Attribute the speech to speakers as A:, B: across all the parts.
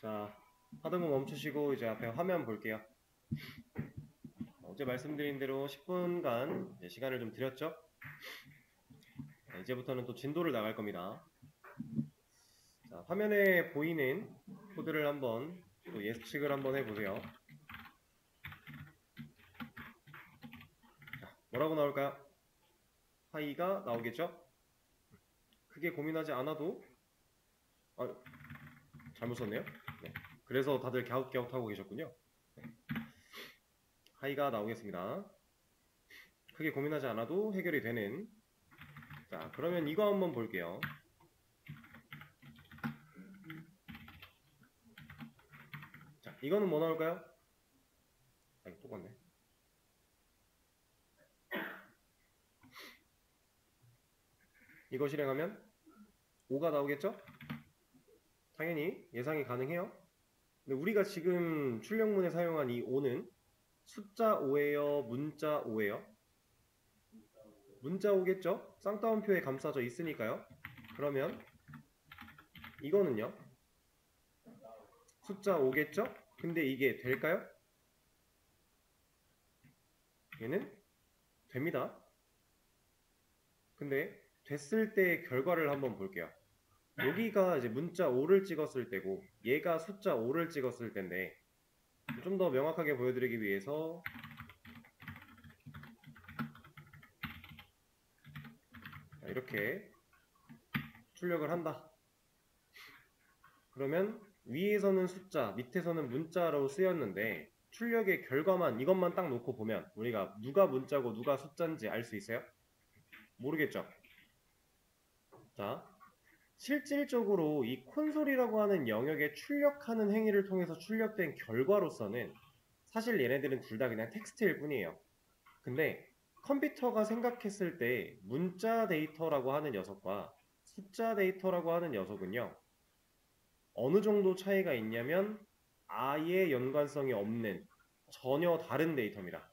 A: 자, 하던 거 멈추시고 이제 앞에 화면 볼게요. 어제 말씀드린 대로 10분간 시간을 좀 드렸죠? 이제부터는 또 진도를 나갈 겁니다. 자, 화면에 보이는 코드를 한번 또 예측을 한번 해보세요. 자, 뭐라고 나올까요? 하이가 나오겠죠? 크게 고민하지 않아도 잘못 썼네요. 네. 그래서 다들 갸웃갸웃하고 계셨군요. 네. 하이가 나오겠습니다. 크게 고민하지 않아도 해결이 되는. 자, 그러면 이거 한번 볼게요. 자, 이거는 뭐 나올까요? 이거 똑같네. 이거 실행하면 5가 나오겠죠? 당연히 예상이 가능해요. 근데 우리가 지금 출력문에 사용한 이 5는 숫자 5예요? 문자 5예요? 문자 5겠죠? 쌍따옴표에 감싸져 있으니까요. 그러면 이거는요? 숫자 5겠죠? 근데 이게 될까요? 얘는 됩니다. 근데 됐을 때 결과를 한번 볼게요. 여기가 이제 문자 5를 찍었을 때고 얘가 숫자 5를 찍었을 텐데 좀 더 명확하게 보여드리기 위해서 이렇게 출력을 한다. 그러면 위에서는 숫자, 밑에서는 문자로 쓰였는데 출력의 결과만 이것만 딱 놓고 보면 우리가 누가 문자고 누가 숫자인지 알 수 있어요? 모르겠죠? 자, 실질적으로 이 콘솔이라고 하는 영역에 출력하는 행위를 통해서 출력된 결과로서는 사실 얘네들은 둘 다 그냥 텍스트일 뿐이에요. 근데 컴퓨터가 생각했을 때 문자 데이터라고 하는 녀석과 숫자 데이터라고 하는 녀석은요, 어느 정도 차이가 있냐면 아예 연관성이 없는 전혀 다른 데이터입니다.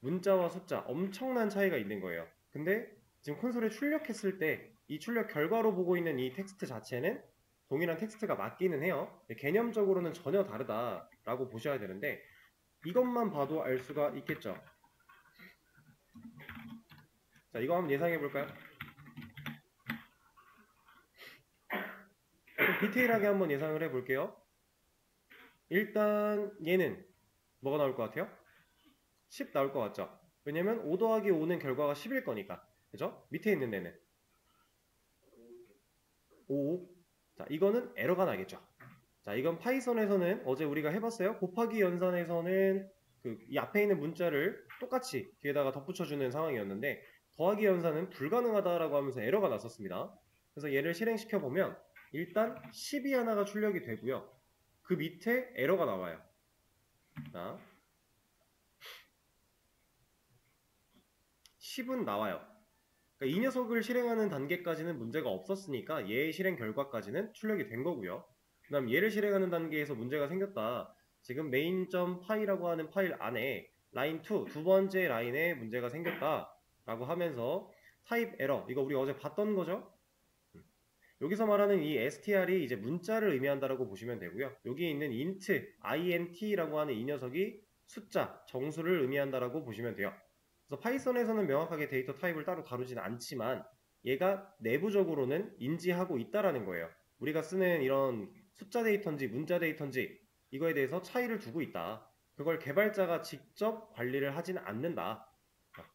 A: 문자와 숫자 엄청난 차이가 있는 거예요. 근데 지금 콘솔에 출력했을 때 이 출력 결과로 보고 있는 이 텍스트 자체는 동일한 텍스트가 맞기는 해요. 개념적으로는 전혀 다르다라고 보셔야 되는데 이것만 봐도 알 수가 있겠죠. 자, 이거 한번 예상해 볼까요? 좀 디테일하게 한번 예상을 해 볼게요. 일단 얘는 뭐가 나올 것 같아요? 10 나올 것 같죠? 왜냐면 5 더하기 5는 결과가 10일 거니까. 그죠? 밑에 있는 애는 5. 자, 이거는 에러가 나겠죠. 자, 이건 파이썬에서는 어제 우리가 해봤어요. 곱하기 연산에서는 이 앞에 있는 문자를 똑같이 뒤에다가 덧붙여주는 상황이었는데 더하기 연산은 불가능하다라고 하면서 에러가 났었습니다. 그래서 얘를 실행시켜보면 일단 10이 하나가 출력이 되고요. 그 밑에 에러가 나와요. 자, 10은 나와요. 그러니까 이 녀석을 실행하는 단계까지는 문제가 없었으니까 얘의 실행 결과까지는 출력이 된 거고요. 그 다음 얘를 실행하는 단계에서 문제가 생겼다. 지금 main.py라고 하는 파일 안에 라인 2, 두 번째 라인에 문제가 생겼다 라고 하면서 타입 에러, 이거 우리 어제 봤던 거죠? 여기서 말하는 이 str이 이제 문자를 의미한다라고 보시면 되고요. 여기 있는 int라고 하는 이 녀석이 숫자, 정수를 의미한다라고 보시면 돼요. 그래서 파이썬에서는 명확하게 데이터 타입을 따로 다루지는 않지만 얘가 내부적으로는 인지하고 있다라는 거예요. 우리가 쓰는 이런 숫자 데이터인지 문자 데이터인지 이거에 대해서 차이를 두고 있다. 그걸 개발자가 직접 관리를 하지는 않는다.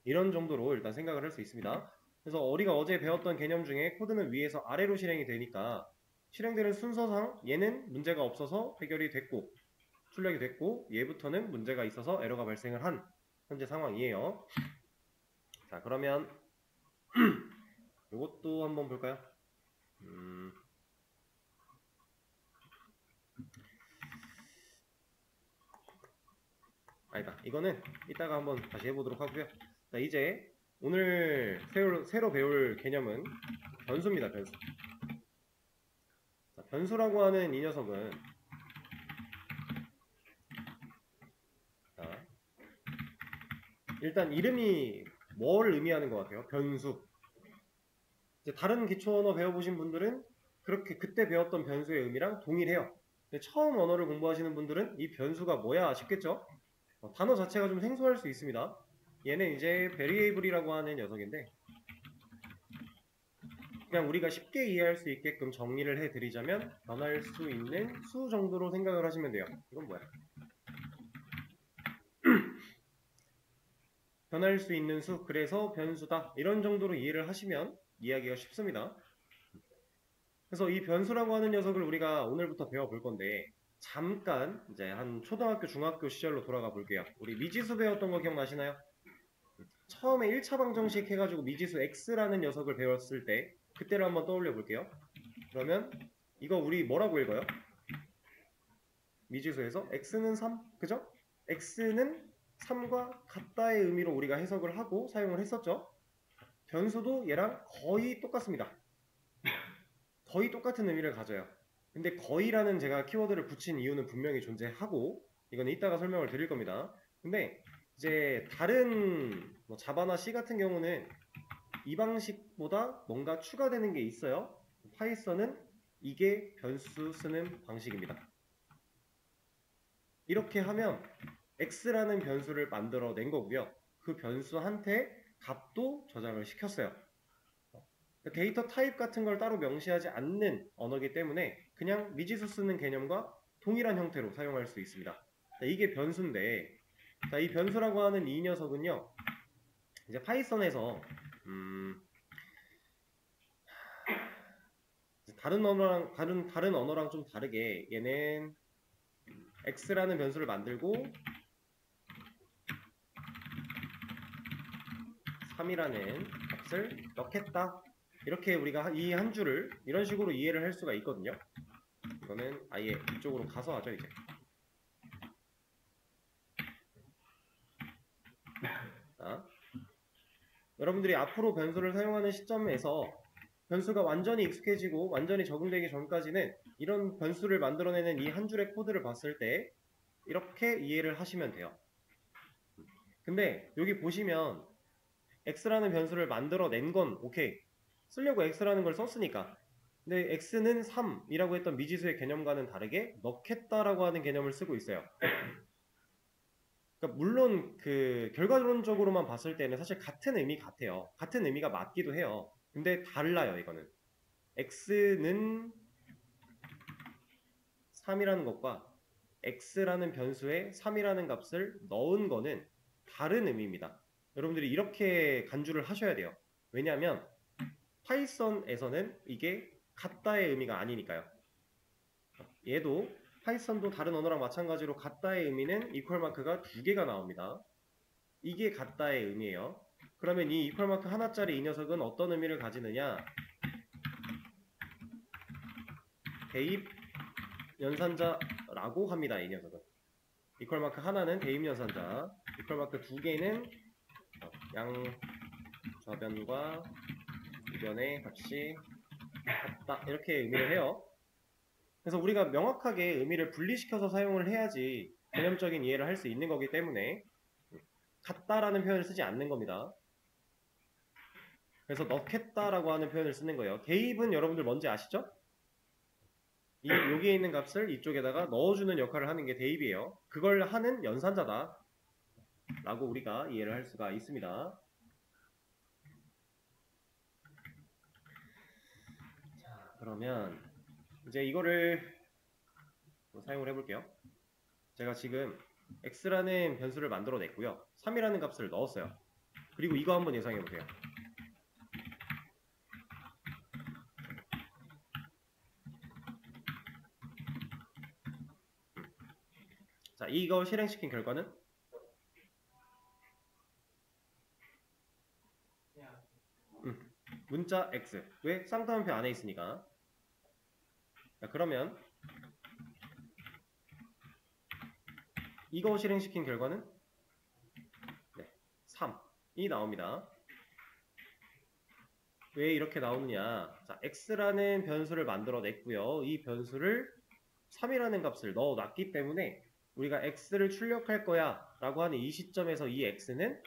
A: 이런 정도로 일단 생각을 할 수 있습니다. 그래서 우리가 어제 배웠던 개념 중에 코드는 위에서 아래로 실행이 되니까 실행되는 순서상 얘는 문제가 없어서 해결이 됐고 출력이 됐고 얘부터는 문제가 있어서 에러가 발생을 한 현재 상황이에요. 자, 그러면 이것도 한번 볼까요? 아니다. 이거는 이따가 한번 다시 해보도록 하고요. 자, 이제 오늘 새로 배울 개념은 변수입니다. 변수. 자, 변수라고 하는 이 녀석은 자, 일단 이름이 뭘 의미하는 것 같아요? 변수. 이제 다른 기초 언어 배워보신 분들은 그렇게 그때 배웠던 변수의 의미랑 동일해요. 근데 처음 언어를 공부하시는 분들은 이 변수가 뭐야 싶겠죠? 단어 자체가 좀 생소할 수 있습니다. 얘는 이제 variable이라고 하는 녀석인데 그냥 우리가 쉽게 이해할 수 있게끔 정리를 해드리자면 변할 수 있는 수 정도로 생각을 하시면 돼요. 이건 뭐야? 변할 수 있는 수, 그래서 변수다. 이런 정도로 이해를 하시면 이해하기가 쉽습니다. 그래서 이 변수라고 하는 녀석을 우리가 오늘부터 배워볼 건데 잠깐 이제 한 초등학교, 중학교 시절로 돌아가 볼게요. 우리 미지수 배웠던 거 기억나시나요? 처음에 1차 방정식 해가지고 미지수 x라는 녀석을 배웠을 때 그때를 한번 떠올려 볼게요. 그러면 이거 우리 뭐라고 읽어요? 미지수에서 x는 3, 그죠? x는 3과 같다의 의미로 우리가 해석을 하고 사용을 했었죠. 변수도 얘랑 거의 똑같습니다. 거의 똑같은 의미를 가져요. 근데 거의라는 제가 키워드를 붙인 이유는 분명히 존재하고 이건 이따가 설명을 드릴 겁니다. 근데 이제 다른 뭐 자바나 C 같은 경우는 이 방식보다 뭔가 추가되는 게 있어요. 파이썬은 이게 변수 쓰는 방식입니다. 이렇게 하면 x라는 변수를 만들어 낸 거고요. 그 변수한테 값도 저장을 시켰어요. 데이터 타입 같은 걸 따로 명시하지 않는 언어이기 때문에 그냥 미지수 쓰는 개념과 동일한 형태로 사용할 수 있습니다. 자, 이게 변수인데 자, 이 변수라고 하는 이 녀석은요. 이제 파이썬에서 다른 언어랑 좀 다르게 얘는 x라는 변수를 만들고 3이라는 값을 넣겠다. 이렇게 우리가 이 한 줄을 이런 식으로 이해를 할 수가 있거든요. 이거는 아예 이쪽으로 가서 하죠, 이제. 자, 여러분들이 앞으로 변수를 사용하는 시점에서 변수가 완전히 익숙해지고 완전히 적응되기 전까지는 이런 변수를 만들어내는 이 한 줄의 코드를 봤을 때 이렇게 이해를 하시면 돼요. 근데 여기 보시면 x라는 변수를 만들어낸 건 오케이. 쓰려고 x라는 걸 썼으니까. 근데 x는 3이라고 했던 미지수의 개념과는 다르게 넣겠다라고 하는 개념을 쓰고 있어요. 그러니까 물론 그 결과론적으로만 봤을 때는 사실 같은 의미 같아요. 같은 의미가 맞기도 해요. 근데 달라요, 이거는. x는 3이라는 것과 x라는 변수에 3이라는 값을 넣은 거는 다른 의미입니다. 여러분들이 이렇게 간주를 하셔야 돼요. 왜냐하면 파이썬에서는 이게 같다의 의미가 아니니까요. 얘도 파이썬도 다른 언어랑 마찬가지로 같다의 의미는 이퀄 마크가 두 개가 나옵니다. 이게 같다의 의미예요. 그러면 이 이퀄 마크 하나짜리 이 녀석은 어떤 의미를 가지느냐? 대입 연산자라고 합니다. 이 녀석은. 이퀄 마크 하나는 대입 연산자, 이퀄 마크 두 개는 양좌변과 우변의 값이 같다. 이렇게 의미를 해요. 그래서 우리가 명확하게 의미를 분리시켜서 사용을 해야지 개념적인 이해를 할 수 있는 거기 때문에 같다라는 표현을 쓰지 않는 겁니다. 그래서 넣겠다라고 하는 표현을 쓰는 거예요. 대입은 여러분들 뭔지 아시죠? 여기에 있는 값을 이쪽에다가 넣어주는 역할을 하는 게 대입이에요. 그걸 하는 연산자다 라고 우리가 이해를 할 수가 있습니다. 자, 그러면 이제 이거를 사용을 해볼게요. 제가 지금 x라는 변수를 만들어 냈고요. 3이라는 값을 넣었어요. 그리고 이거 한번 예상해 보세요. 자, 이거 실행시킨 결과는 문자 x. 왜? 쌍따옴표 안에 있으니까. 자, 그러면 이거 실행시킨 결과는 3이 나옵니다. 왜 이렇게 나오느냐? 자, x라는 변수를 만들어 냈고요. 이 변수를 3이라는 값을 넣어 놨기 때문에 우리가 x를 출력할 거야 라고 하는 이 시점에서 이 x는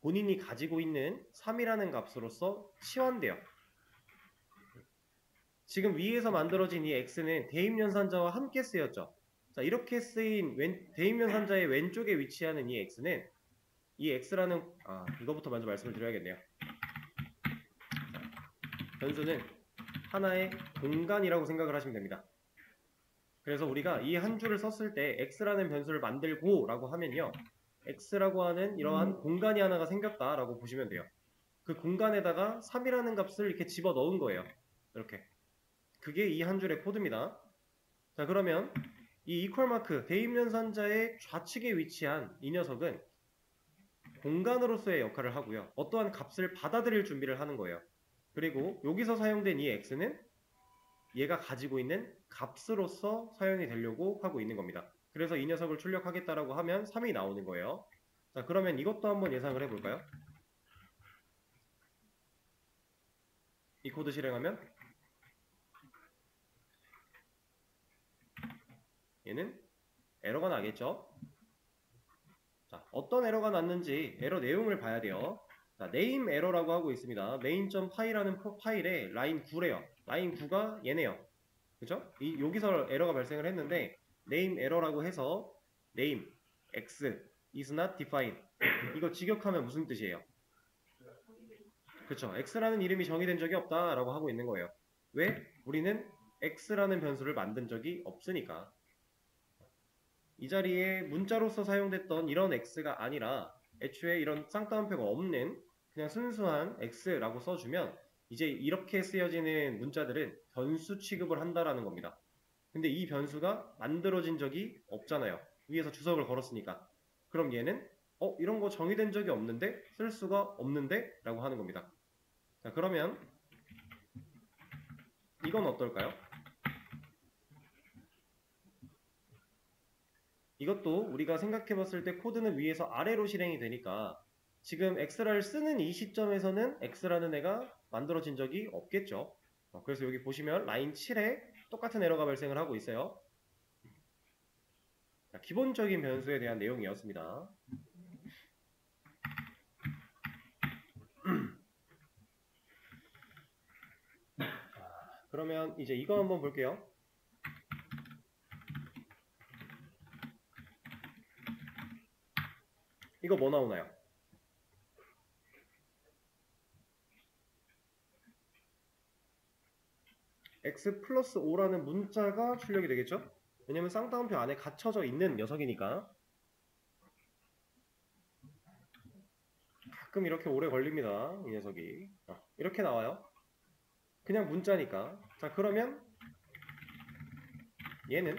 A: 본인이 가지고 있는 3이라는 값으로서 치환돼요. 지금 위에서 만들어진 이 x는 대입연산자와 함께 쓰였죠. 자, 이렇게 쓰인 대입연산자의 왼쪽에 위치하는 이 x는 이 x라는 이거부터 먼저 말씀을 드려야겠네요. 변수는 하나의 공간이라고 생각을 하시면 됩니다. 그래서 우리가 이 한 줄을 썼을 때 x라는 변수를 만들고 라고 하면요, x라고 하는 이러한 공간이 하나가 생겼다라고 보시면 돼요. 그 공간에다가 3이라는 값을 이렇게 집어 넣은 거예요. 이렇게. 그게 이 한 줄의 코드입니다. 자, 그러면 이 이퀄 마크 대입연산자의 좌측에 위치한 이 녀석은 공간으로서의 역할을 하고요. 어떠한 값을 받아들일 준비를 하는 거예요. 그리고 여기서 사용된 이 x는 얘가 가지고 있는 값으로서 사용이 되려고 하고 있는 겁니다. 그래서 이 녀석을 출력하겠다라고 하면 3이 나오는 거예요. 자, 그러면 이것도 한번 예상을 해볼까요? 이 코드 실행하면 얘는 에러가 나겠죠? 자, 어떤 에러가 났는지 에러 내용을 봐야 돼요. 자, name 에러라고 하고 있습니다. main.py라는 파일에 라인 9래요. 라인 9가 얘네요. 그죠? 여기서 에러가 발생을 했는데 name 에러라고 해서 name x is not defined 이거 직역하면 무슨 뜻이에요? 그쵸? x라는 이름이 정의된 적이 없다라고 하고 있는 거예요. 왜? 우리는 x라는 변수를 만든 적이 없으니까. 이 자리에 문자로서 사용됐던 이런 x가 아니라 애초에 이런 쌍따옴표가 없는 그냥 순수한 x라고 써주면 이제 이렇게 쓰여지는 문자들은 변수 취급을 한다라는 겁니다. 근데 이 변수가 만들어진 적이 없잖아요. 위에서 주석을 걸었으니까. 그럼 얘는 이런 거 정의된 적이 없는데 쓸 수가 없는데 라고 하는 겁니다. 자, 그러면 이건 어떨까요? 이것도 우리가 생각해봤을 때 코드는 위에서 아래로 실행이 되니까 지금 x를 쓰는 이 시점에서는 x라는 애가 만들어진 적이 없겠죠. 그래서 여기 보시면 라인 7에 똑같은 에러가 발생을 하고 있어요. 자, 기본적인 변수에 대한 내용이었습니다. 그러면 이제 이거 한번 볼게요. 이거 뭐 나오나요? x 플러스 5라는 문자가 출력이 되겠죠? 왜냐면 쌍따옴표 안에 갇혀져 있는 녀석이니까. 가끔 이렇게 오래 걸립니다. 이 녀석이. 이렇게 나와요. 그냥 문자니까. 자, 그러면 얘는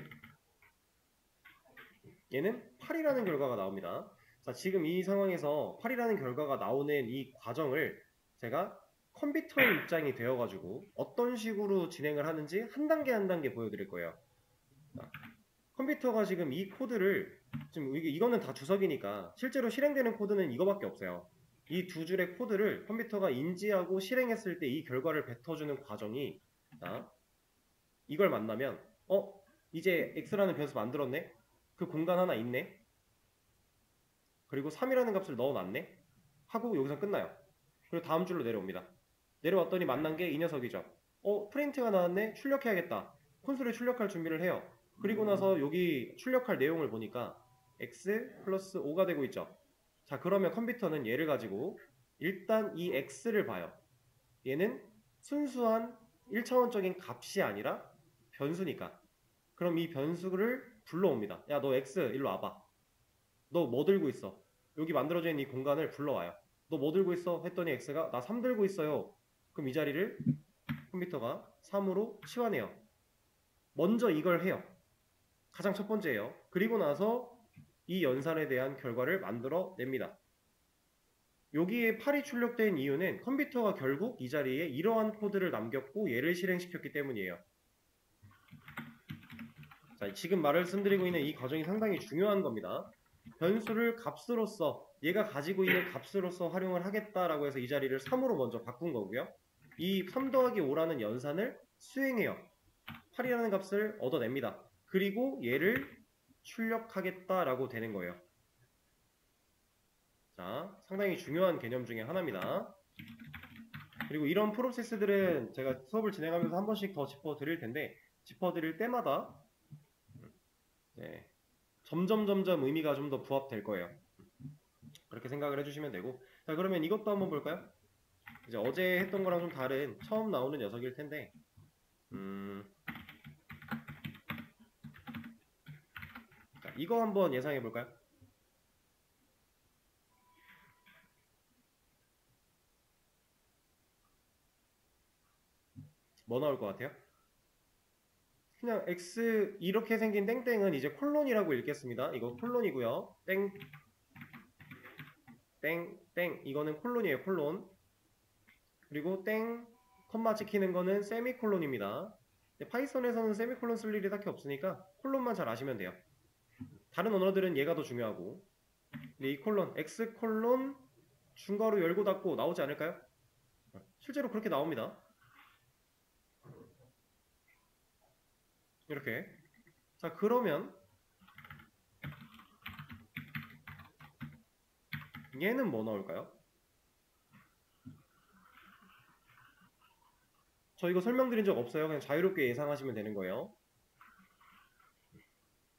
A: 8이라는 결과가 나옵니다. 자, 지금 이 상황에서 8이라는 결과가 나오는 이 과정을 제가 컴퓨터의 입장이 되어가지고 어떤 식으로 진행을 하는지 한 단계 한 단계 보여드릴 거예요. 자, 컴퓨터가 지금 이 코드를 지금 이거는 다 주석이니까 실제로 실행되는 코드는 이거밖에 없어요. 이 두 줄의 코드를 컴퓨터가 인지하고 실행했을 때 이 결과를 뱉어주는 과정이 이걸 만나면 이제 x라는 변수 만들었네? 그 공간 하나 있네? 그리고 3이라는 값을 넣어놨네? 하고 여기서 끝나요. 그리고 다음 줄로 내려옵니다. 내려왔더니 만난 게 이 녀석이죠. 프린트가 나왔네? 출력해야겠다. 콘솔에 출력할 준비를 해요. 그리고 나서 여기 출력할 내용을 보니까 x 플러스 5가 되고 있죠. 자, 그러면 컴퓨터는 얘를 가지고 일단 이 x를 봐요. 얘는 순수한 1차원적인 값이 아니라 변수니까. 그럼 이 변수를 불러옵니다. 야, 너 x 일로 와봐. 너 뭐 들고 있어? 여기 만들어져 있는 이 공간을 불러와요. 너 뭐 들고 있어? 했더니 x가 나 3 들고 있어요. 그럼 이 자리를 컴퓨터가 3으로 치환해요. 먼저 이걸 해요. 가장 첫 번째예요. 그리고 나서 이 연산에 대한 결과를 만들어냅니다. 여기에 8이 출력된 이유는 컴퓨터가 결국 이 자리에 이러한 코드를 남겼고 얘를 실행시켰기 때문이에요. 자, 지금 말씀드리고 있는 이 과정이 상당히 중요한 겁니다. 변수를 값으로서 얘가 가지고 있는 값으로서 활용을 하겠다라고 해서 이 자리를 3으로 먼저 바꾼 거고요. 이 3 더하기 5라는 연산을 수행해요. 8이라는 값을 얻어냅니다. 그리고 얘를 출력하겠다라고 되는 거예요. 자, 상당히 중요한 개념 중에 하나입니다. 그리고 이런 프로세스들은 제가 수업을 진행하면서 한 번씩 더 짚어드릴 텐데, 짚어드릴 때마다 네, 점점 의미가 좀 더 부합될 거예요. 그렇게 생각을 해주시면 되고, 자, 그러면 이것도 한번 볼까요? 이제 어제 했던 거랑 좀 다른 처음 나오는 녀석일 텐데, 자, 이거 한번 예상해 볼까요? 뭐 나올 것 같아요? 그냥 x 이렇게 생긴 땡땡은 이제 콜론이라고 읽겠습니다. 이거 콜론이고요. 땡, 땡, 땡. 이거는 콜론이에요. 콜론. 그리고 땡, 컴마 찍히는 거는 세미콜론입니다. 파이썬에서는 세미콜론 쓸 일이 딱히 없으니까 콜론만 잘 아시면 돼요. 다른 언어들은 얘가 더 중요하고. 근데 이 콜론, x 콜론 중괄호 열고 닫고 나오지 않을까요? 실제로 그렇게 나옵니다. 이렇게. 자, 그러면 얘는 뭐 나올까요? 저 이거 설명드린 적 없어요. 그냥 자유롭게 예상하시면 되는 거예요.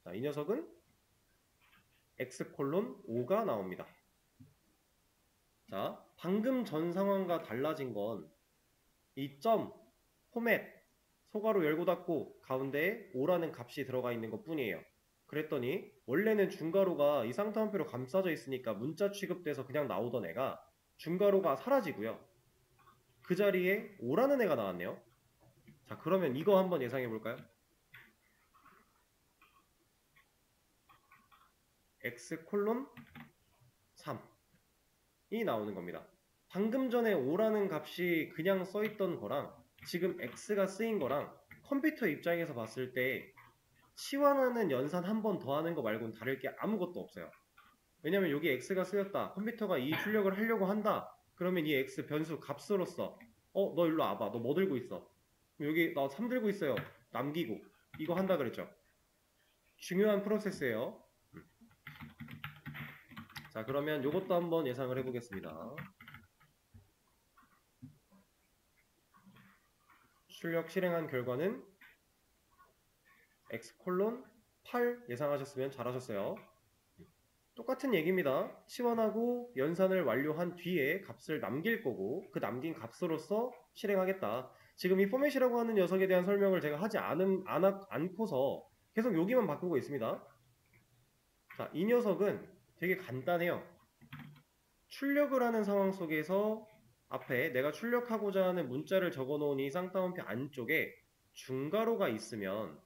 A: 자, 이 녀석은 x 콜론 5가 나옵니다. 자, 방금 전 상황과 달라진 건 이 점, 포맷, 소괄호 열고 닫고 가운데에 5라는 값이 들어가 있는 것 뿐이에요. 그랬더니 원래는 중괄호가 이 쌍따옴표로 감싸져 있으니까 문자 취급돼서 그냥 나오던 애가 중괄호가 사라지고요. 그 자리에 5라는 애가 나왔네요. 자, 그러면 이거 한번 예상해 볼까요? x 콜론 3이 나오는 겁니다. 방금 전에 5라는 값이 그냥 써있던 거랑 지금 x가 쓰인 거랑 컴퓨터 입장에서 봤을 때 치환하는 연산 한 번 더 하는 거 말고는 다를 게 아무것도 없어요. 왜냐면 여기 x가 쓰였다. 컴퓨터가 이 출력을 하려고 한다. 그러면 이 x 변수 값으로서 너 일로 와봐. 너 뭐 들고 있어? 여기 나 3 들고 있어요. 남기고 이거 한다 그랬죠. 중요한 프로세스예요. 자, 그러면 이것도 한번 예상을 해보겠습니다. 출력 실행한 결과는 x 콜론 8 예상하셨으면 잘하셨어요. 똑같은 얘기입니다. 치환하고 연산을 완료한 뒤에 값을 남길 거고 그 남긴 값으로서 실행하겠다. 지금 이 포맷이라고 하는 녀석에 대한 설명을 제가 하지 않고서 계속 여기만 바꾸고 있습니다. 자, 이 녀석은 되게 간단해요. 출력을 하는 상황 속에서 앞에 내가 출력하고자 하는 문자를 적어놓은 이 쌍따옴표 안쪽에 중괄호가 있으면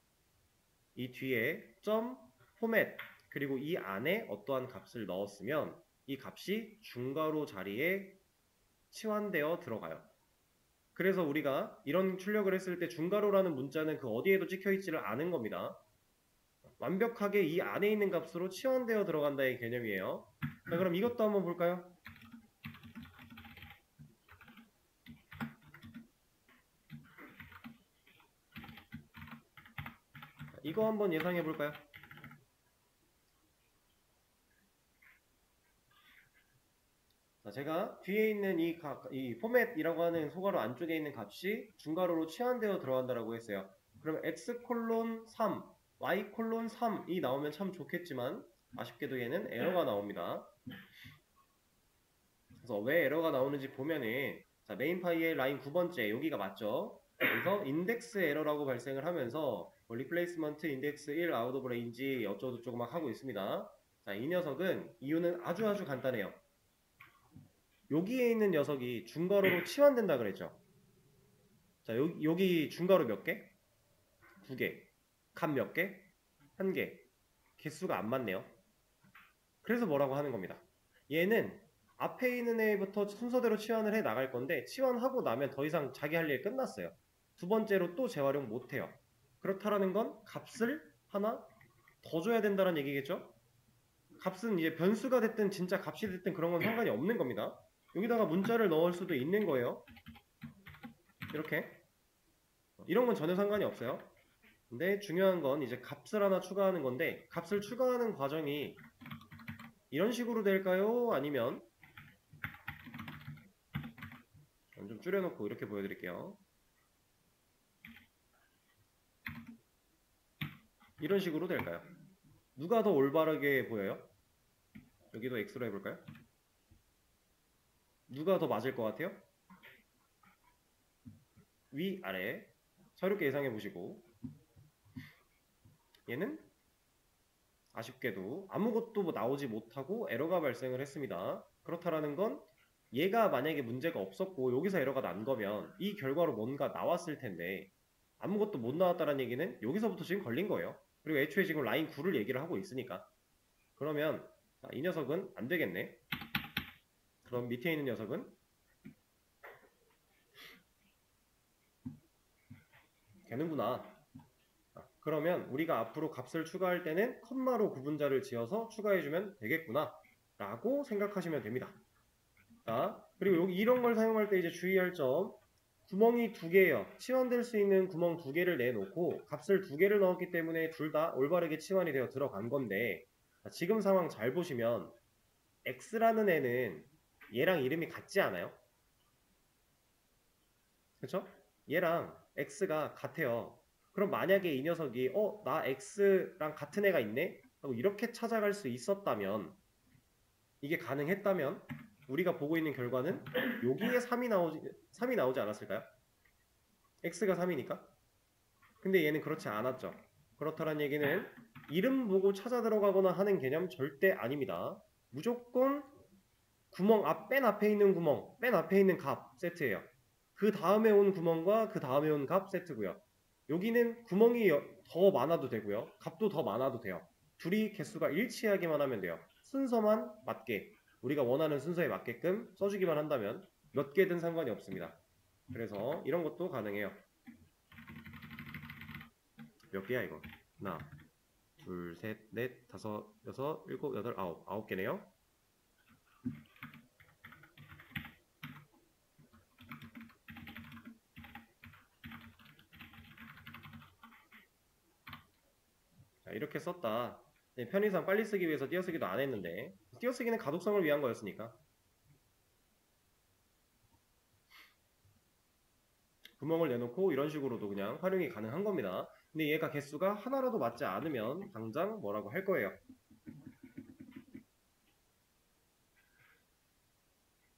A: 이 뒤에 점, 포맷, 그리고 이 안에 어떠한 값을 넣었으면 이 값이 중괄호 자리에 치환되어 들어가요. 그래서 우리가 이런 출력을 했을 때 중괄호라는 문자는 그 어디에도 찍혀있지를 않은 겁니다. 완벽하게 이 안에 있는 값으로 치환되어 들어간다의 개념이에요. 자, 그럼 이것도 한번 볼까요? 이거 한번 예상해 볼까요? 자, 제가 뒤에 있는 이 포맷이라고 하는 소괄호 안쪽에 있는 값이 중괄호로 치환되어 들어간다고 했어요. 그럼 x 콜론 3, y 콜론 3이 나오면 참 좋겠지만 아쉽게도 얘는 에러가 나옵니다. 그래서 왜 에러가 나오는지 보면은 자, 메인 파이의 라인 9번째 여기가 맞죠? 그래서 인덱스 에러라고 발생을 하면서 뭐 리플레이스먼트 인덱스 1 아웃 오브 레인지 어쩌고저쩌고 막 하고 있습니다. 자, 이 녀석은 이유는 아주 간단해요. 여기에 있는 녀석이 중괄호로 치환된다 그랬죠. 자, 여기 중괄호 몇 개? 2개. 값 몇 개? 1개. 개수가 안 맞네요. 그래서 뭐라고 하는 겁니다. 얘는 앞에 있는 애부터 순서대로 치환을 해 나갈 건데 치환하고 나면 더 이상 자기 할 일 끝났어요. 두 번째로 또 재활용 못해요. 그렇다라는 건 값을 하나 더 줘야 된다는 얘기겠죠? 값은 이제 변수가 됐든 진짜 값이 됐든 그런 건 상관이 없는 겁니다. 여기다가 문자를 넣을 수도 있는 거예요. 이렇게. 이런 건 전혀 상관이 없어요. 근데 중요한 건 이제 값을 하나 추가하는 건데 값을 추가하는 과정이 이런 식으로 될까요? 아니면 좀 줄여놓고 이렇게 보여드릴게요. 이런 식으로 될까요? 누가 더 올바르게 보여요? 여기도 X로 해볼까요? 누가 더 맞을 것 같아요? 위, 아래. 자유롭게 예상해 보시고. 얘는 아쉽게도 아무것도 나오지 못하고 에러가 발생을 했습니다. 그렇다라는 건 얘가 만약에 문제가 없었고 여기서 에러가 난 거면 이 결과로 뭔가 나왔을 텐데 아무것도 못 나왔다는 얘기는 여기서부터 지금 걸린 거예요. 그리고 애초에 지금 라인 9를 얘기를 하고 있으니까. 그러면 이 녀석은 안 되겠네. 그럼 밑에 있는 녀석은 되는구나. 그러면 우리가 앞으로 값을 추가할 때는 컴마로 구분자를 지어서 추가해주면 되겠구나 라고 생각하시면 됩니다. 자, 그리고 여기 이런 걸 사용할 때 이제 주의할 점, 구멍이 두 개예요. 치환될 수 있는 구멍 두 개를 내놓고 값을 두 개를 넣었기 때문에 둘 다 올바르게 치환이 되어 들어간 건데, 지금 상황 잘 보시면 X라는 애는 얘랑 이름이 같지 않아요? 그쵸? 얘랑 X가 같아요. 그럼 만약에 이 녀석이 나 X랑 같은 애가 있네? 하고 이렇게 찾아갈 수 있었다면, 이게 가능했다면 우리가 보고 있는 결과는 여기에 3이 나오지 않았을까요? X가 3이니까. 근데 얘는 그렇지 않았죠. 그렇다는 얘기는 이름 보고 찾아 들어가거나 하는 개념 절대 아닙니다. 무조건 구멍 맨 앞에 있는 구멍, 맨 앞에 있는 값 세트예요. 그 다음에 온 구멍과 그 다음에 온 값 세트고요. 여기는 구멍이 더 많아도 되고요. 값도 더 많아도 돼요. 둘이 개수가 일치하기만 하면 돼요. 순서만 맞게, 우리가 원하는 순서에 맞게끔 써주기만 한다면 몇 개든 상관이 없습니다. 그래서 이런 것도 가능해요. 몇 개야 이거? 하나, 둘, 셋, 넷, 다섯, 여섯, 일곱, 여덟, 아홉 개네요. 자, 이렇게 썼다. 편의상 빨리 쓰기 위해서 띄어쓰기도 안 했는데, 띄어쓰기는 가독성을 위한 거였으니까. 구멍을 내놓고 이런 식으로도 그냥 활용이 가능한 겁니다. 근데 얘가 개수가 하나라도 맞지 않으면 당장 뭐라고 할 거예요.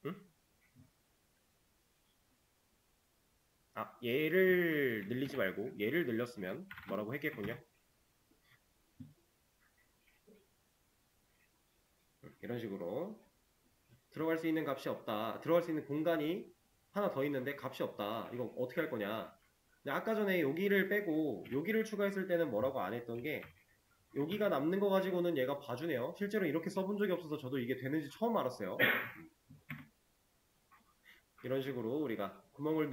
A: 응? 얘를 늘리지 말고 얘를 늘렸으면 뭐라고 했겠군요. 이런 식으로 들어갈 수 있는 값이 없다. 들어갈 수 있는 공간이 하나 더 있는데 값이 없다. 이거 어떻게 할 거냐. 근데 아까 전에 여기를 빼고 여기를 추가했을 때는 뭐라고 안 했던 게 여기가 남는 거 가지고는 얘가 봐주네요. 실제로 이렇게 써본 적이 없어서 저도 이게 되는지 처음 알았어요. 이런 식으로 우리가 구멍을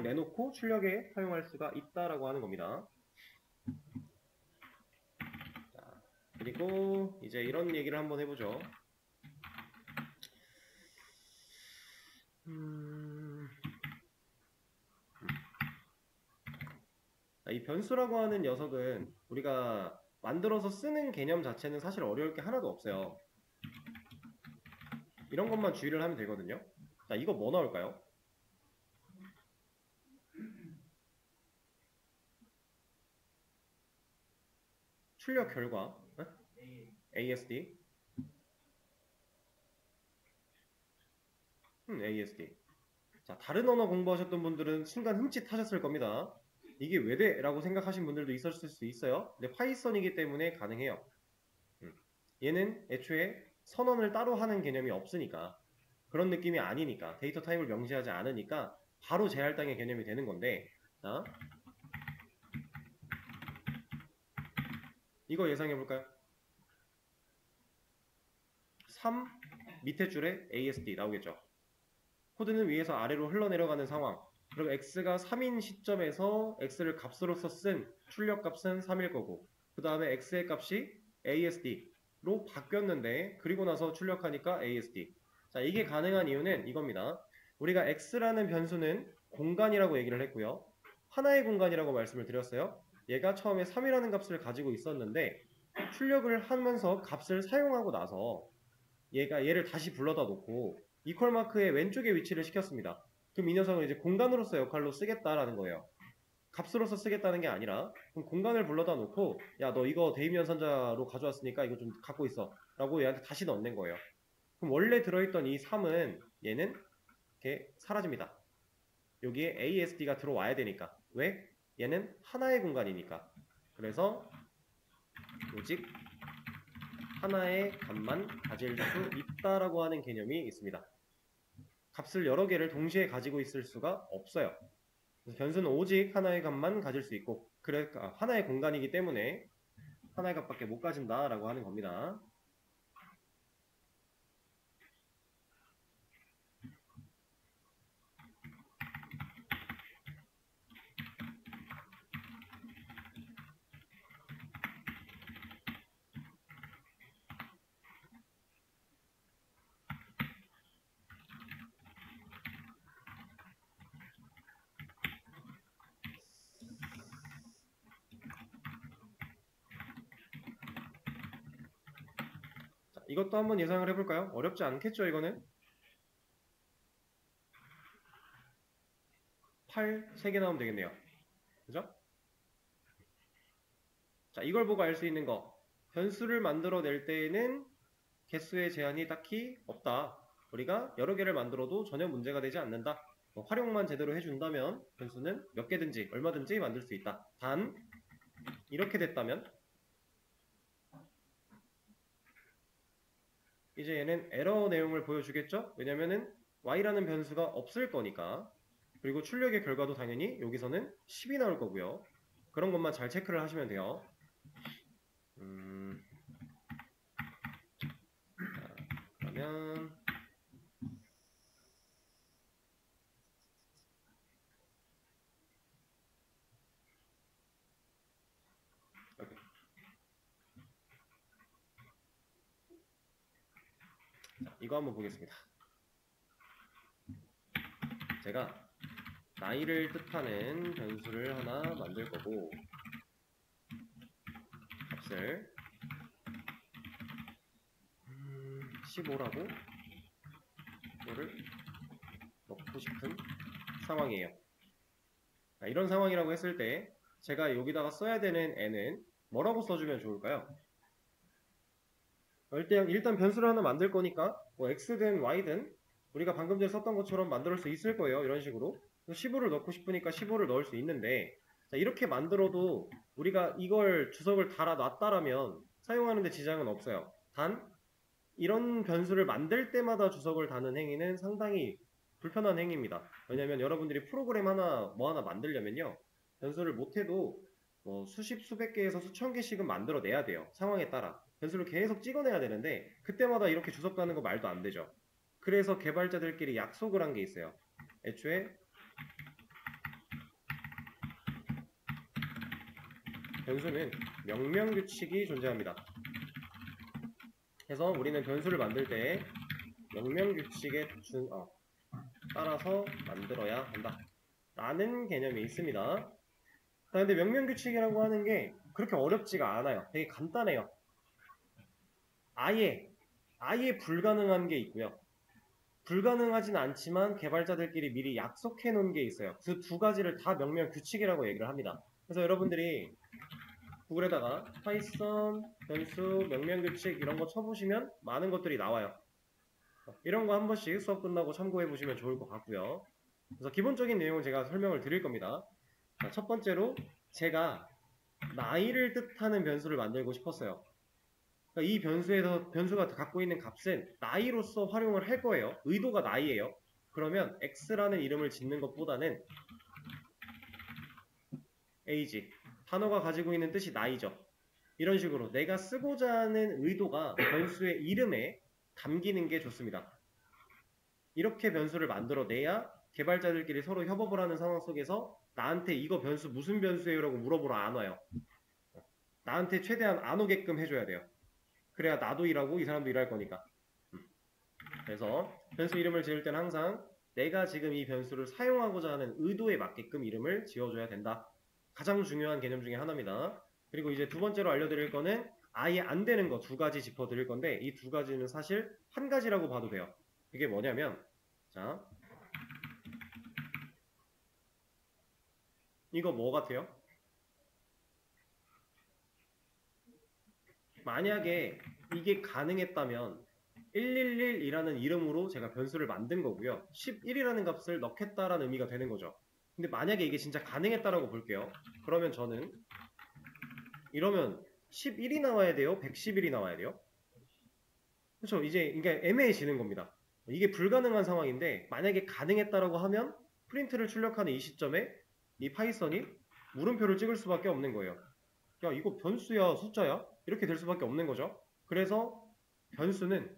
A: 내놓고 출력에 사용할 수가 있다라고 하는 겁니다. 자, 그리고 이제 이런 얘기를 한번 해보죠. 이 변수라고 하는 녀석은 우리가 만들어서 쓰는 개념 자체는 사실 어려울 게 하나도 없어요. 이런 것만 주의를 하면 되거든요. 자, 이거 뭐 나올까요? 출력 결과 ASD ASD. 자, 다른 언어 공부하셨던 분들은 순간 흠칫하셨을 겁니다. 이게 왜 돼? 라고 생각하신 분들도 있었을 수 있어요. 근데 파이썬이기 때문에 가능해요. 얘는 애초에 선언을 따로 하는 개념이 없으니까, 그런 느낌이 아니니까, 데이터 타입을 명시하지 않으니까 바로 제할당의 개념이 되는 건데, 자, 이거 예상해 볼까요? 3 밑에 줄에 ASD 나오겠죠. 코드는 위에서 아래로 흘러내려가는 상황. 그럼 x가 3인 시점에서 x를 값으로서 쓴 출력값은 3일 거고, 그 다음에 x의 값이 ASD로 바뀌었는데, 그리고 나서 출력하니까 ASD. 자, 이게 가능한 이유는 이겁니다. 우리가 x라는 변수는 공간이라고 얘기를 했고요. 하나의 공간이라고 말씀을 드렸어요. 얘가 처음에 3이라는 값을 가지고 있었는데, 출력을 하면서 값을 사용하고 나서 얘를 다시 불러다 놓고 이퀄 마크의 왼쪽에 위치를 시켰습니다. 그럼 이 녀석을 이제 공간으로서 역할로 쓰겠다라는 거예요. 값으로서 쓰겠다는 게 아니라 그럼 공간을 불러다 놓고 야 너 이거 대입연산자로 가져왔으니까 이거 좀 갖고 있어 라고 얘한테 다시 넣는 거예요. 그럼 원래 들어있던 이 3은 얘는 이렇게 사라집니다. 여기에 ASD가 들어와야 되니까. 왜? 얘는 하나의 공간이니까. 그래서 오직 하나의 값만 가질 수 있다라고 하는 개념이 있습니다. 값을 여러 개를 동시에 가지고 있을 수가 없어요. 그래서 변수는 오직 하나의 값만 가질 수 있고 하나의 공간이기 때문에 하나의 값밖에 못 가진다라고 하는 겁니다. 자, 이것도 한번 예상을 해볼까요? 어렵지 않겠죠, 이거는? 8 3개 나오면 되겠네요. 그죠? 자, 이걸 보고 알 수 있는 거. 변수를 만들어낼 때에는 개수의 제한이 딱히 없다. 우리가 여러 개를 만들어도 전혀 문제가 되지 않는다. 활용만 제대로 해준다면 변수는 몇 개든지 얼마든지 만들 수 있다. 단 이렇게 됐다면 이제 얘는 에러 내용을 보여주겠죠? 왜냐면은 y라는 변수가 없을 거니까. 그리고 출력의 결과도 당연히 여기서는 10이 나올 거고요. 그런 것만 잘 체크를 하시면 돼요. 자, 그러면 이렇게. 자, 이거 한번 보겠습니다. 제가 나이를 뜻하는 변수를 하나 만들 거고 값을 15라고 이거를 넣고 싶은 상황이에요. 자, 이런 상황이라고 했을 때 제가 여기다가 써야 되는 n은 뭐라고 써주면 좋을까요? 일단 변수를 하나 만들 거니까 뭐 x든 y든 우리가 방금 전에 썼던 것처럼 만들 수 있을 거예요. 이런 식으로 15를 넣고 싶으니까 15를 넣을 수 있는데 자, 이렇게 만들어도 우리가 이걸 주석을 달아놨다라면 사용하는데 지장은 없어요. 단 이런 변수를 만들 때마다 주석을 다는 행위는 상당히 불편한 행위입니다. 왜냐면 여러분들이 프로그램 하나 뭐 하나 만들려면요 변수를 못해도 뭐 수십 수백 개에서 수천 개씩은 만들어내야 돼요. 상황에 따라 변수를 계속 찍어내야 되는데 그때마다 이렇게 주석 다는 거 말도 안 되죠. 그래서 개발자들끼리 약속을 한 게 있어요. 애초에 변수는 명명규칙이 존재합니다. 그래서 우리는 변수를 만들 때 명명규칙에 따라서 만들어야 한다 라는 개념이 있습니다. 근데 명명규칙이라고 하는 게 그렇게 어렵지가 않아요. 되게 간단해요. 아예 불가능한 게 있고요. 불가능하진 않지만 개발자들끼리 미리 약속해 놓은 게 있어요. 그 두 가지를 다 명명규칙이라고 얘기를 합니다. 그래서 여러분들이 구글에다가 파이썬 변수 명명규칙 이런 거 쳐보시면 많은 것들이 나와요. 이런 거 한 번씩 수업 끝나고 참고해 보시면 좋을 것 같고요. 그래서 기본적인 내용을 제가 설명을 드릴 겁니다. 자, 첫 번째로 제가 나이를 뜻하는 변수를 만들고 싶었어요. 그러니까 이 변수가 갖고 있는 값은 나이로서 활용을 할 거예요. 의도가 나이예요. 그러면 x라는 이름을 짓는 것보다는 age, 단어가 가지고 있는 뜻이 나이죠. 이런 식으로 내가 쓰고자 하는 의도가 변수의 이름에 담기는 게 좋습니다. 이렇게 변수를 만들어내야 개발자들끼리 서로 협업을 하는 상황 속에서 나한테 이거 변수 무슨 변수예요? 라고 물어보러 안 와요. 나한테 최대한 안 오게끔 해줘야 돼요. 그래야 나도 일하고 이 사람도 일할 거니까. 그래서 변수 이름을 지을 때는 항상 내가 지금 이 변수를 사용하고자 하는 의도에 맞게끔 이름을 지어줘야 된다. 가장 중요한 개념 중에 하나입니다. 그리고 이제 두 번째로 알려드릴 거는 아예 안 되는 거 두 가지 짚어드릴 건데 이 두 가지는 사실 한 가지라고 봐도 돼요. 그게 뭐냐면 자 이거 뭐 같아요? 만약에 이게 가능했다면 111이라는 이름으로 제가 변수를 만든 거고요. 11이라는 값을 넣겠다라는 의미가 되는 거죠. 근데 만약에 이게 진짜 가능했다라고 볼게요. 그러면 저는 이러면 11이 나와야 돼요? 111이 나와야 돼요? 그렇죠. 이제 그러니까 애매해지는 겁니다. 이게 불가능한 상황인데 만약에 가능했다라고 하면 프린트를 출력하는 이 시점에 이 파이썬이 물음표를 찍을 수밖에 없는 거예요. 야, 이거 변수야, 숫자야? 이렇게 될 수밖에 없는 거죠. 그래서 변수는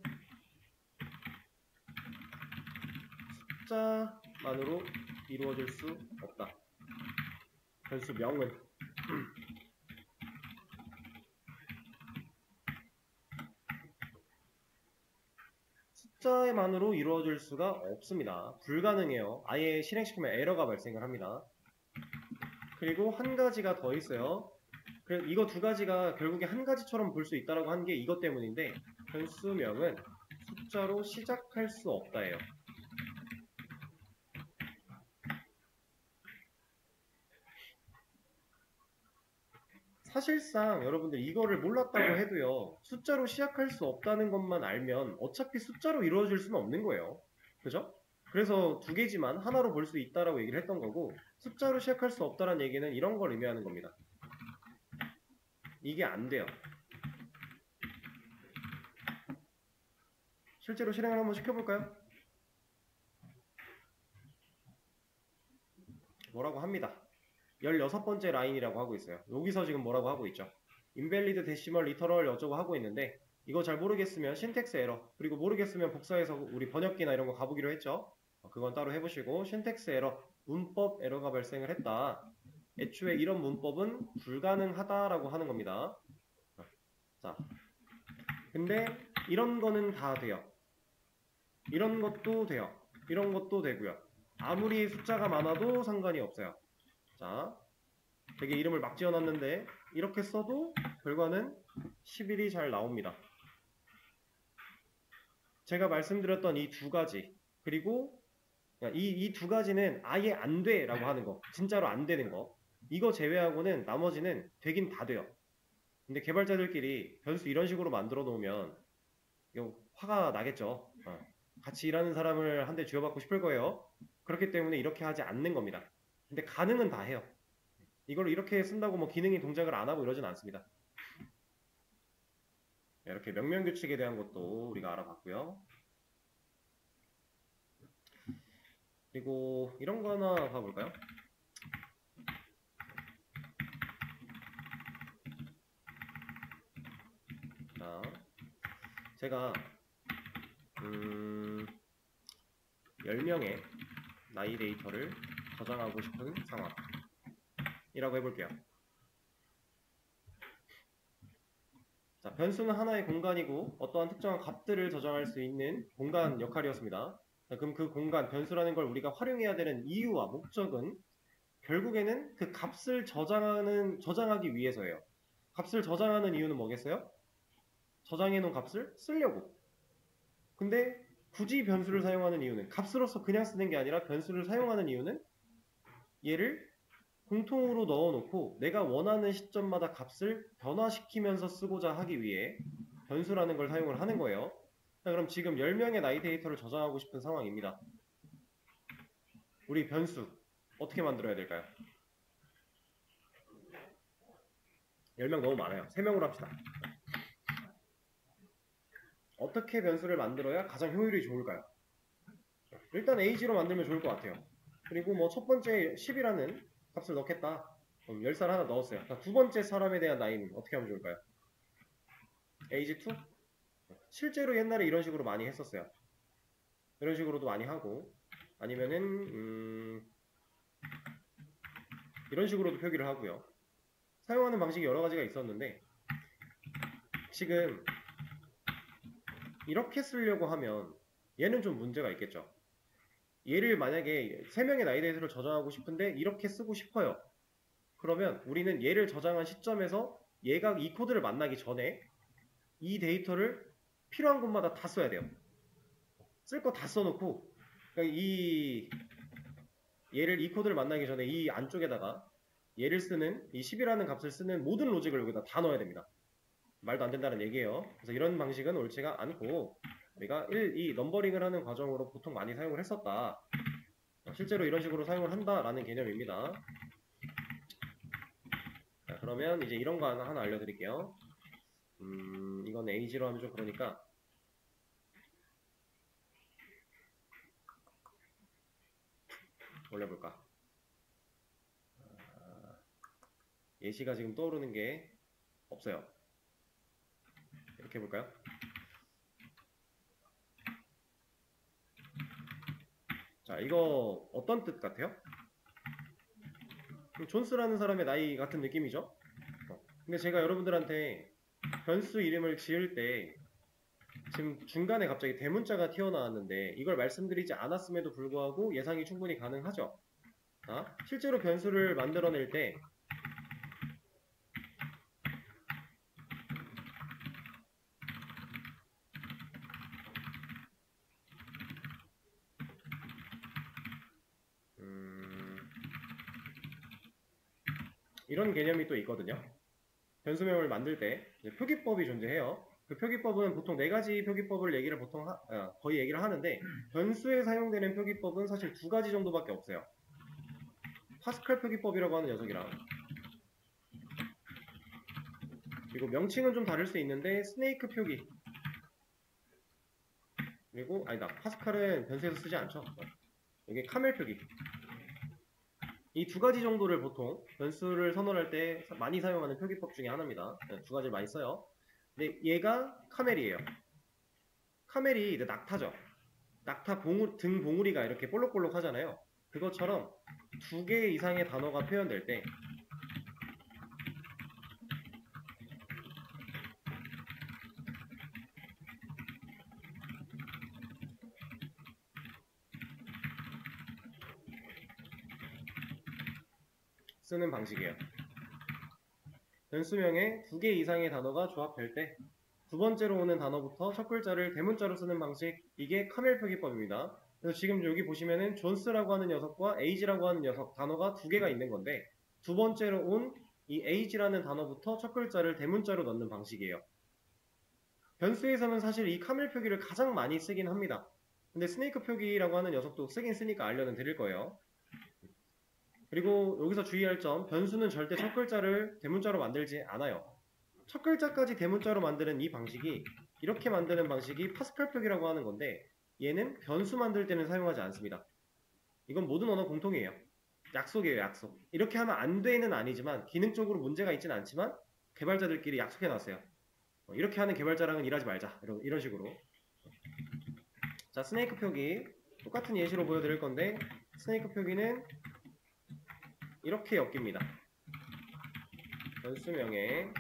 A: 숫자만으로 이루어질 수 없다. 변수명은 숫자만으로 이루어질 수가 없습니다. 불가능해요. 아예 실행시키면 에러가 발생을 합니다. 그리고 한 가지가 더 있어요. 이거 두 가지가 결국에 한 가지처럼 볼 수 있다라고 한 게 이것 때문인데 변수명은 숫자로 시작할 수 없다예요. 사실상 여러분들 이거를 몰랐다고 해도요. 숫자로 시작할 수 없다는 것만 알면 어차피 숫자로 이루어질 수는 없는 거예요. 그죠? 그래서 두 개지만 하나로 볼 수 있다라고 얘기를 했던 거고 숫자로 시작할 수 없다는 얘기는 이런 걸 의미하는 겁니다. 이게 안 돼요. 실제로 실행을 한번 시켜볼까요? 뭐라고 합니다. 16번째 라인이라고 하고 있어요. 여기서 지금 뭐라고 하고 있죠? invalid decimal literal 어쩌고 하고 있는데 이거 잘 모르겠으면 신텍스 에러 그리고 모르겠으면 복사해서 우리 번역기나 이런 거 가보기로 했죠. 그건 따로 해보시고 신텍스 에러 문법 에러가 발생을 했다. 애초에 이런 문법은 불가능하다라고 하는 겁니다. 자, 근데 이런 거는 다 돼요. 이런 것도 돼요. 이런 것도 되고요. 아무리 숫자가 많아도 상관이 없어요. 자, 되게 이름을 막 지어놨는데 이렇게 써도 결과는 11이 잘 나옵니다. 제가 말씀드렸던 이 두 가지 그리고 이 두 가지는 아예 안 돼라고 하는 거 진짜로 안 되는 거 이거 제외하고는 나머지는 되긴 다 돼요. 근데 개발자들끼리 변수 이런 식으로 만들어 놓으면 이거 화가 나겠죠. 같이 일하는 사람을 한 대 쥐어받고 싶을 거예요. 그렇기 때문에 이렇게 하지 않는 겁니다. 근데 가능은 다 해요. 이걸 이렇게 쓴다고 뭐 기능이 동작을 안 하고 이러진 않습니다. 이렇게 명명규칙에 대한 것도 우리가 알아봤고요. 그리고 이런 거 하나 봐볼까요? 자, 제가 10명의 나이 데이터를 저장하고 싶은 상황이라고 해볼게요. 자, 변수는 하나의 공간이고 어떠한 특정한 값들을 저장할 수 있는 공간 역할이었습니다. 자, 그럼 그 공간, 변수라는 걸 우리가 활용해야 되는 이유와 목적은 결국에는 그 값을 저장하기 위해서예요. 값을 저장하는 이유는 뭐겠어요? 저장해 놓은 값을 쓰려고. 근데 굳이 변수를 사용하는 이유는 값으로서 그냥 쓰는 게 아니라 변수를 사용하는 이유는 얘를 공통으로 넣어놓고 내가 원하는 시점마다 값을 변화시키면서 쓰고자 하기 위해 변수라는 걸 사용을 하는 거예요. 자, 그럼 지금 10명의 나이 데이터를 저장하고 싶은 상황입니다. 우리 변수 어떻게 만들어야 될까요? 10명 너무 많아요. 3명으로 합시다. 어떻게 변수를 만들어야 가장 효율이 좋을까요? 일단 age로 만들면 좋을 것 같아요. 그리고 뭐 첫 번째 10이라는 값을 넣겠다. 그럼 10살 하나 넣었어요. 두 번째 사람에 대한 나이는 어떻게 하면 좋을까요? age 2? 실제로 옛날에 이런 식으로 많이 했었어요. 이런 식으로도 많이 하고 아니면은 이런 식으로도 표기를 하고요. 사용하는 방식이 여러 가지가 있었는데 지금 이렇게 쓰려고 하면 얘는 좀 문제가 있겠죠. 얘를 만약에 3명의 나이 데이터를 저장하고 싶은데 이렇게 쓰고 싶어요. 그러면 우리는 얘를 저장한 시점에서 얘가 이 코드를 만나기 전에 이 데이터를 필요한 곳마다 다 써야 돼요. 쓸 거 다 써놓고 그러니까 얘를 이 코드를 만나기 전에 이 안쪽에다가 얘를 쓰는 이 10이라는 값을 쓰는 모든 로직을 여기다 다 넣어야 됩니다. 말도 안 된다는 얘기예요. 그래서 이런 방식은 옳지가 않고 우리가 1, 2 넘버링을 하는 과정으로 보통 많이 사용을 했었다. 실제로 이런 식으로 사용을 한다라는 개념입니다. 자, 그러면 이제 이런 거 하나 알려드릴게요. 이건 A0 하면 좀 그러니까 올려볼까? 예시가 지금 떠오르는 게 없어요. 이렇게 해볼까요? 자, 이거 어떤 뜻 같아요? 존스라는 사람의 나이 같은 느낌이죠? 근데 제가 여러분들한테 변수 이름을 지을 때 지금 중간에 갑자기 대문자가 튀어나왔는데 이걸 말씀드리지 않았음에도 불구하고 예상이 충분히 가능하죠? 실제로 변수를 만들어낼 때 이런 개념이 또 있거든요. 변수명을 만들 때 표기법이 존재해요. 그 표기법은 보통 4가지 표기법을 얘기를 보통 거의 얘기를 하는데 변수에 사용되는 표기법은 사실 2가지 정도밖에 없어요. 파스칼 표기법이라고 하는 녀석이랑 그리고 명칭은 좀 다를 수 있는데 스네이크 표기 그리고 아니다 파스칼은 변수에서 쓰지 않죠. 여기 카멜 표기 이 2가지 정도를 보통 변수를 선언할 때 많이 사용하는 표기법 중에 하나입니다. 2가지를 많이 써요. 근데 얘가 카멜이에요. 카멜이 이제 낙타죠. 낙타 등 봉우리가 이렇게 볼록볼록 하잖아요. 그것처럼 2개 이상의 단어가 표현될 때 쓰는 방식이에요. 변수명에 2개 이상의 단어가 조합될 때 두 번째로 오는 단어부터 첫 글자를 대문자로 쓰는 방식, 이게 카멜 표기법입니다. 그래서 지금 여기 보시면은 존스라고 하는 녀석과 에이지라고 하는 녀석 단어가 2개가 있는 건데 두 번째로 온 이 에이지라는 단어부터 첫 글자를 대문자로 넣는 방식이에요. 변수에서는 사실 이 카멜 표기를 가장 많이 쓰긴 합니다. 근데 스네이크 표기라고 하는 녀석도 쓰긴 쓰니까 알려는 드릴 거예요. 그리고 여기서 주의할 점, 변수는 절대 첫 글자를 대문자로 만들지 않아요. 첫 글자까지 대문자로 만드는 이 방식이 이렇게 만드는 방식이 파스칼 표기라고 하는 건데 얘는 변수 만들 때는 사용하지 않습니다. 이건 모든 언어 공통이에요. 약속이에요, 약속. 이렇게 하면 안 되는 아니지만 기능적으로 문제가 있진 않지만 개발자들끼리 약속해놨어요. 이렇게 하는 개발자랑은 일하지 말자. 이런 식으로. 자, 스네이크 표기 똑같은 예시로 보여드릴 건데 스네이크 표기는 이렇게 엮입니다. 변수명에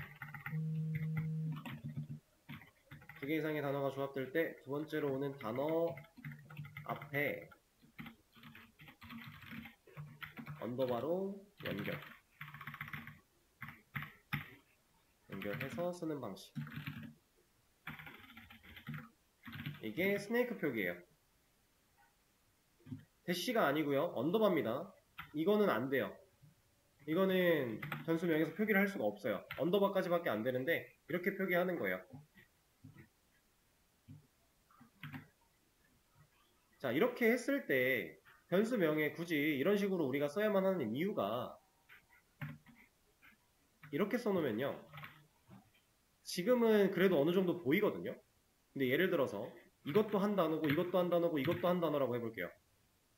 A: 2개 이상의 단어가 조합될 때 두 번째로 오는 단어 앞에 언더바로 연결해서 쓰는 방식. 이게 스네이크 표기예요. 대시가 아니고요. 언더바입니다. 이거는 안 돼요. 이거는 변수명에서 표기를 할 수가 없어요. 언더바까지밖에 안 되는데 이렇게 표기하는 거예요. 자, 이렇게 했을 때 변수명에 굳이 이런 식으로 우리가 써야만 하는 이유가 이렇게 써놓으면요. 지금은 그래도 어느 정도 보이거든요. 근데 예를 들어서 이것도 한 단어고 이것도 한 단어고 이것도 한 단어라고 해볼게요.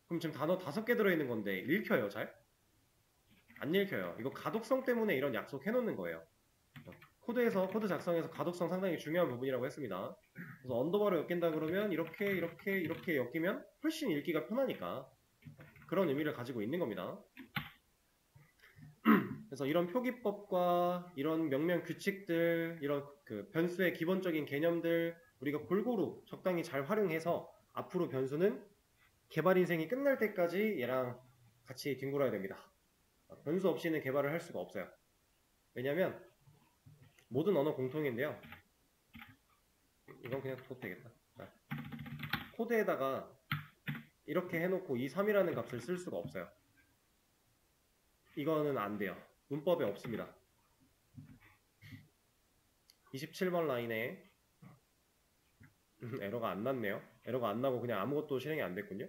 A: 그럼 지금 단어 5개 들어있는 건데 읽혀요 잘? 안 읽혀요. 이거 가독성 때문에 이런 약속 해놓는 거예요. 코드 작성에서 가독성 상당히 중요한 부분이라고 했습니다. 그래서 언더바로 엮인다 그러면 이렇게 엮이면 훨씬 읽기가 편하니까 그런 의미를 가지고 있는 겁니다. 그래서 이런 표기법과 이런 명령 규칙들, 이런 그 변수의 기본적인 개념들 우리가 골고루 적당히 잘 활용해서 앞으로 변수는 개발 인생이 끝날 때까지 얘랑 같이 뒹굴어야 됩니다. 변수 없이는 개발을 할 수가 없어요. 왜냐면 모든 언어 공통인데요. 이건 그냥 둬도 되겠다. 코드에다가 이렇게 해놓고 이 3이라는 값을 쓸 수가 없어요. 이거는 안 돼요. 문법에 없습니다. 27번 라인에 에러가 안 났네요. 에러가 안 나고 그냥 아무것도 실행이 안 됐군요.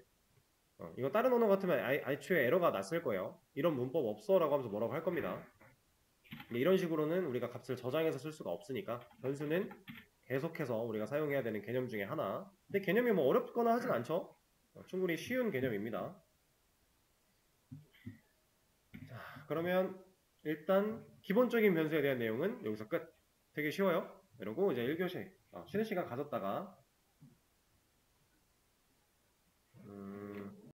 A: 이거 다른 언어 같으면 애초에 에러가 났을 거예요. 이런 문법 없어 라고 하면서 뭐라고 할 겁니다. 이런 식으로는 우리가 값을 저장해서 쓸 수가 없으니까 변수는 계속해서 우리가 사용해야 되는 개념 중에 하나. 근데 개념이 뭐 어렵거나 하진 않죠. 충분히 쉬운 개념입니다. 자, 그러면 일단 기본적인 변수에 대한 내용은 여기서 끝. 되게 쉬워요. 이러고 이제 1교시 쉬는 시간 가졌다가